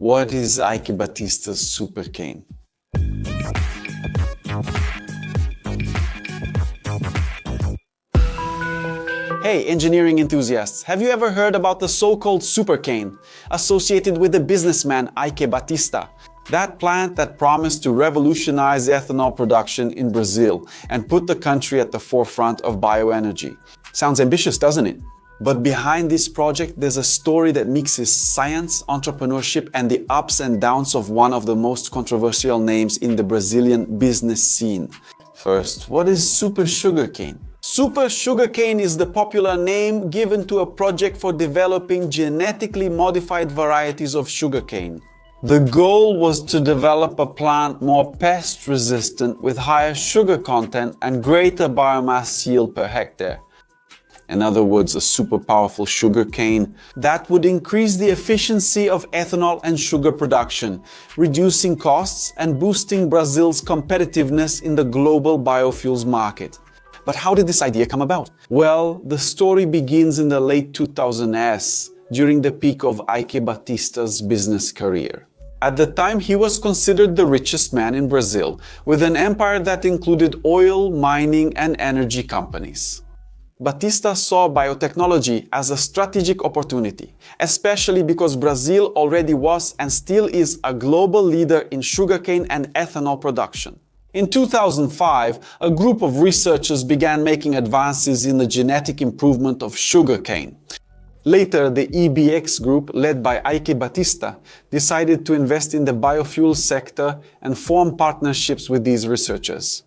What is Ike Batista's SuperCane? Hey, engineering enthusiasts, have you ever heard about the so-called Sugarcane, associated with the businessman Ike Batista? That plant that promised to revolutionize ethanol production in Brazil and put the country at the forefront of bioenergy. Sounds ambitious, doesn't it? But behind this project, there's a story that mixes science, entrepreneurship, and the ups and downs of one of the most controversial names in the Brazilian business scene. First, what is super sugarcane? Super sugarcane is the popular name given to a project for developing genetically modified varieties of sugarcane. The goal was to develop a plant more pest resistant with higher sugar content and greater biomass yield per hectare. In other words, a super powerful sugarcane that would increase the efficiency of ethanol and sugar production, reducing costs and boosting Brazil's competitiveness in the global biofuels market. But how did this idea come about? Well, the story begins in the late 2000s, during the peak of Ike Batista's business career. At the time, he was considered the richest man in Brazil, with an empire that included oil, mining, and energy companies. Batista saw biotechnology as a strategic opportunity, especially because Brazil already was and still is a global leader in sugarcane and ethanol production. In 2005, a group of researchers began making advances in the genetic improvement of sugarcane. Later, the EBX group, led by Ike Batista, decided to invest in the biofuel sector and form partnerships with these researchers.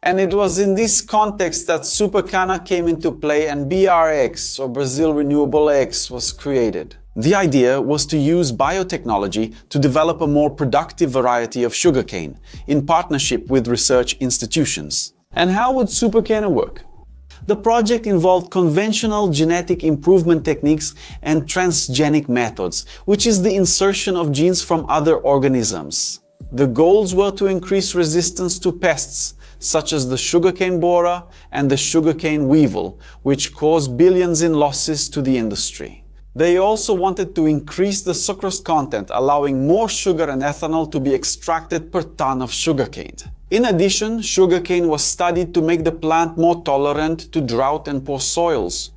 And it was in this context that SuperCana came into play and BRX, or Brazil Renewable X, was created. The idea was to use biotechnology to develop a more productive variety of sugarcane, in partnership with research institutions. And how would SuperCana work? The project involved conventional genetic improvement techniques and transgenic methods, which is the insertion of genes from other organisms. The goals were to increase resistance to pests, such as the sugarcane borer and the sugarcane weevil, which cause billions in losses to the industry. They also wanted to increase the sucrose content, allowing more sugar and ethanol to be extracted per ton of sugarcane. In addition, sugarcane was studied to make the plant more tolerant to drought and poor soils,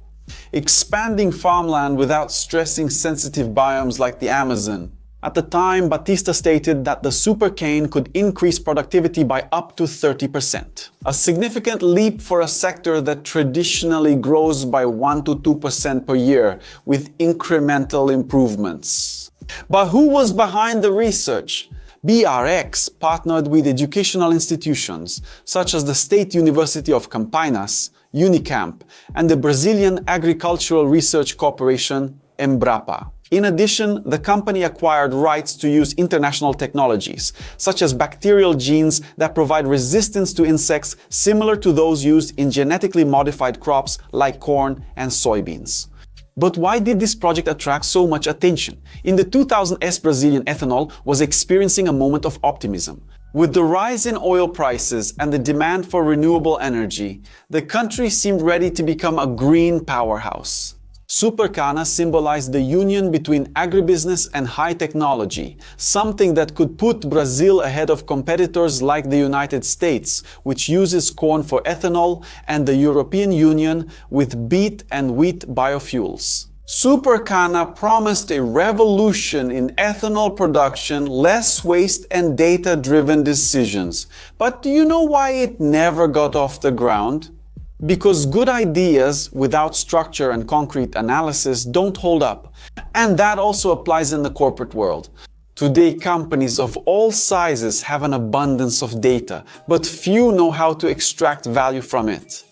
expanding farmland without stressing sensitive biomes like the Amazon. At the time, Batista stated that the SuperCane could increase productivity by up to 30%. A significant leap for a sector that traditionally grows by 1 to 2% per year, with incremental improvements. But who was behind the research? BRX partnered with educational institutions such as the State University of Campinas, Unicamp, and the Brazilian Agricultural Research Corporation, Embrapa. In addition, the company acquired rights to use international technologies, such as bacterial genes that provide resistance to insects similar to those used in genetically modified crops like corn and soybeans. But why did this project attract so much attention? In the 2000s, Brazilian ethanol was experiencing a moment of optimism. With the rise in oil prices and the demand for renewable energy, the country seemed ready to become a green powerhouse. SuperCana symbolized the union between agribusiness and high technology, something that could put Brazil ahead of competitors like the United States, which uses corn for ethanol, and the European Union with beet and wheat biofuels. SuperCana promised a revolution in ethanol production, less waste and data-driven decisions. But do you know why it never got off the ground? Because good ideas without structure and concrete analysis don't hold up. And that also applies in the corporate world. Today, companies of all sizes have an abundance of data, but few know how to extract value from it.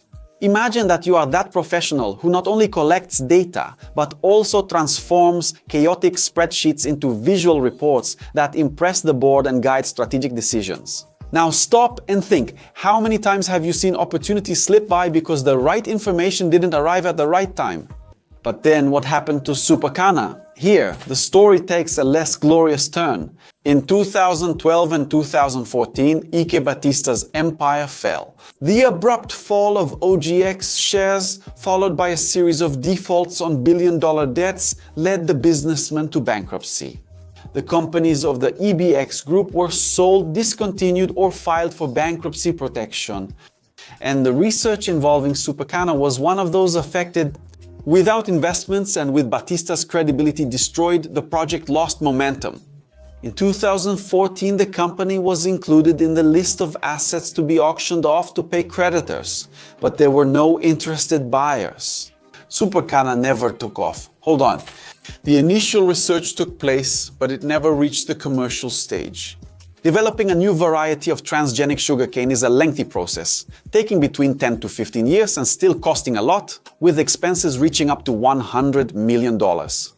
Imagine that you are that professional who not only collects data, but also transforms chaotic spreadsheets into visual reports that impress the board and guide strategic decisions. Now stop and think, how many times have you seen opportunities slip by because the right information didn't arrive at the right time? But then what happened to SuperCana? Here, the story takes a less glorious turn. In 2012 and 2014, Ike Batista's empire fell. The abrupt fall of OGX shares, followed by a series of defaults on billion-dollar debts, led the businessman to bankruptcy. The companies of the EBX group were sold, discontinued, or filed for bankruptcy protection. And the research involving SuperCana was one of those affected. Without investments and with Batista's credibility destroyed, the project lost momentum. In 2014, the company was included in the list of assets to be auctioned off to pay creditors, but there were no interested buyers. SuperCana never took off. Hold on. The initial research took place, but it never reached the commercial stage. Developing a new variety of transgenic sugarcane is a lengthy process, taking between 10 to 15 years and still costing a lot, with expenses reaching up to $100 million.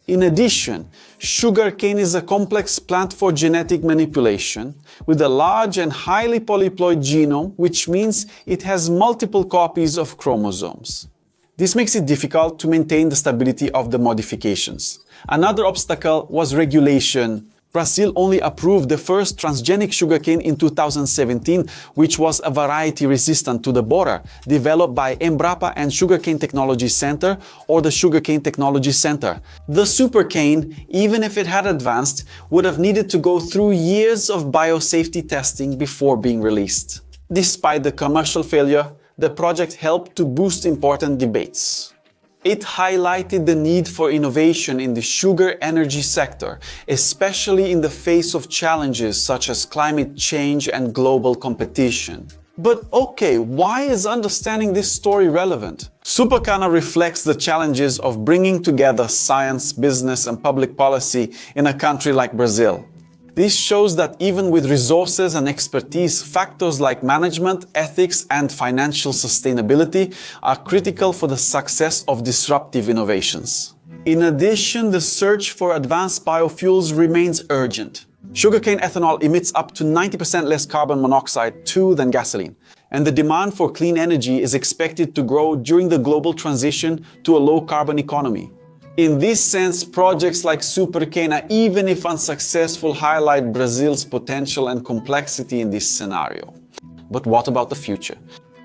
In addition, sugarcane is a complex plant for genetic manipulation, with a large and highly polyploid genome, which means it has multiple copies of chromosomes. This makes it difficult to maintain the stability of the modifications. Another obstacle was regulation. Brazil only approved the first transgenic sugarcane in 2017, which was a variety resistant to the borer, developed by Embrapa and Sugarcane Technology Center, or the Sugarcane Technology Center. The SuperCane, even if it had advanced, would have needed to go through years of biosafety testing before being released. Despite the commercial failure, the project helped to boost important debates. It highlighted the need for innovation in the sugar energy sector, especially in the face of challenges such as climate change and global competition. But okay, why is understanding this story relevant? SuperCana reflects the challenges of bringing together science, business, and public policy in a country like Brazil. This shows that even with resources and expertise, factors like management, ethics, and financial sustainability are critical for the success of disruptive innovations. In addition, the search for advanced biofuels remains urgent. Sugarcane ethanol emits up to 90% less carbon monoxide too than gasoline, and the demand for clean energy is expected to grow during the global transition to a low-carbon economy. In this sense, projects like SuperCana, even if unsuccessful, highlight Brazil's potential and complexity in this scenario. But what about the future?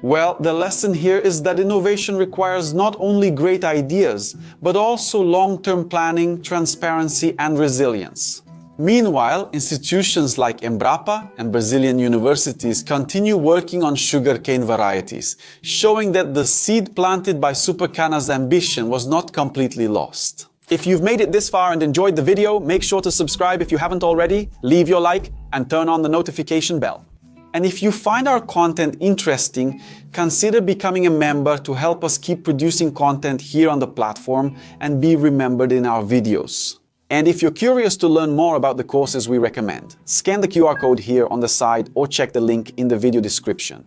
Well, the lesson here is that innovation requires not only great ideas, but also long-term planning, transparency, and resilience. Meanwhile, institutions like Embrapa and Brazilian universities continue working on sugarcane varieties, showing that the seed planted by SuperCana's ambition was not completely lost. If you've made it this far and enjoyed the video, make sure to subscribe if you haven't already, leave your like, and turn on the notification bell. And if you find our content interesting, consider becoming a member to help us keep producing content here on the platform and be remembered in our videos. And if you're curious to learn more about the courses we recommend, scan the QR code here on the side or check the link in the video description.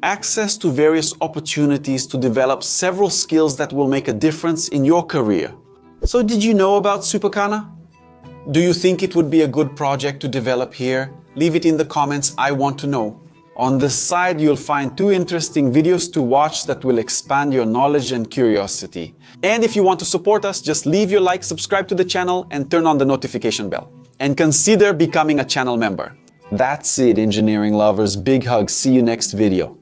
Access to various opportunities to develop several skills that will make a difference in your career. So did you know about SuperCana? Do you think it would be a good project to develop here? Leave it in the comments, I want to know. On the side, you'll find 2 interesting videos to watch that will expand your knowledge and curiosity. And if you want to support us, just leave your like, subscribe to the channel, and turn on the notification bell. And consider becoming a channel member. That's it, engineering lovers. Big hug. See you next video.